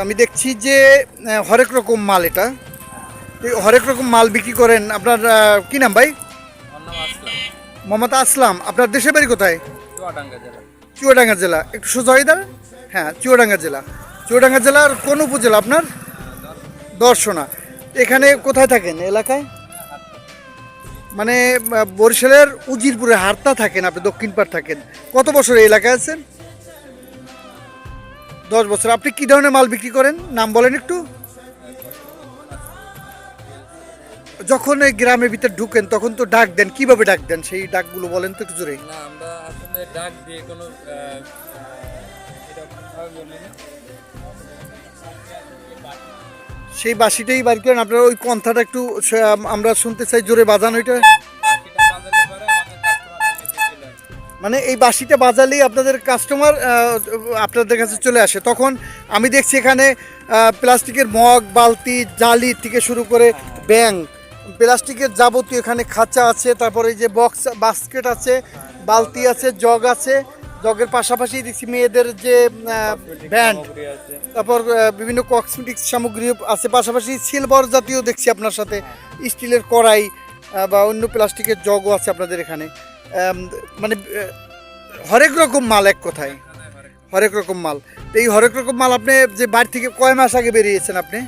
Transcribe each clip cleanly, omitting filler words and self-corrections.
আমি দেখছি যে হরেক রকম মাল এটা। এই হরেক রকম মাল বিক্রি করেন। আপনার কি নাম ভাই? আমার নাম আসলাম। মোহাম্মদ আসলাম। আপনার দেশের বাড়ি কোথায়? চুয়াডাঙ্গা জেলা। চুয়াডাঙ্গা জেলা। একটু সোজা হয়ে দাঁড়ান। হ্যাঁ, চুয়াডাঙ্গা জেলা। চুয়াডাঙ্গা জেলার কোন উপজেলা আপনার? দর্শনা। এখানে কোথায় থাকেন এলাকায়? মানে বরিশালের উজিরপুরে হারতা থাকেন, আপনি দক্ষিণ পাড় থাকেন। কত বছর এই এলাকায় আছেন? 10 বছর। আপনি কি ধরনের মাল বিক্রি করেন, নাম বলেন একটু। যখন এই গ্রামের ভিতর ঢুকেন তখন তো ডাক দেন, কিভাবে ডাক দেন সেই ডাকগুলো বলেন তো একটু জোরে। না, আমরা আসলে ডাক দিয়ে কোনো এরকম ভাবে বলি না। সেই বাঁশিটাই বাড়ি করেন আপনার, ওই কন্থাটা একটু আমরা শুনতে চাই, জোরে বাজান ওইটা। বাকিটা বাজালে পরে আমাদের কাস্টমার এমনিতেই চলে আসে। মানে এই বাঁশিটা বাজালেই আপনাদের কাস্টমার আপনাদের কাছে চলে আসে। তখন আমি দেখছি এখানে প্লাস্টিকের মগ, বালতি, জালি থেকে শুরু করে ব্যাং, প্লাস্টিকের যাবতীয় এখানে খাঁচা আছে, তারপরে এই যে বক্স বাস্কেট আছে, বালতি আছে, জগ আছে। জগের পাশাপাশি দেখছি মেয়েদের যে ব্যান্ড, সামগ্রী আছে। তারপর বিভিন্ন কসমেটিক্স সামগ্রী আছে, পাশাপাশি সিলভার জাতীয় দেখছি আপনার সাথে, স্টিলের কড়াই বা অন্য প্লাস্টিকের জগও আছে আপনাদের এখানে। মানে হরেক রকম মাল, এক কথায় হরেক রকম মাল। তো এই হরেক রকম মাল আপনি যে বাড়ি থেকে কয় মাস আগে বেরিয়েছেন আপনি?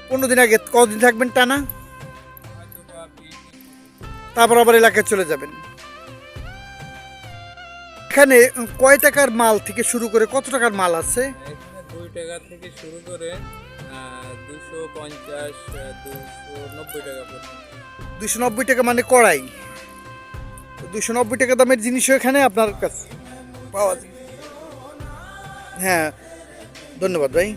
15 দিন আগে। কদিন থাকবেন টানা? হয়তো বা 20 তারপর আবার এলাকায় চলে যাবেন। এখানে কয় টাকার মাল থেকে শুরু করে কত টাকার মাল আছে? এখানে 2 টাকা থেকে শুরু করে 250, 290 টাকা পর্যন্ত। 290 টাকা মানে কড়াই। 290 টাকা দামের জিনিসও এখানে আপনার কাছে পাওয়া যায়। হ্যাঁ, ধন্যবাদ ভাই।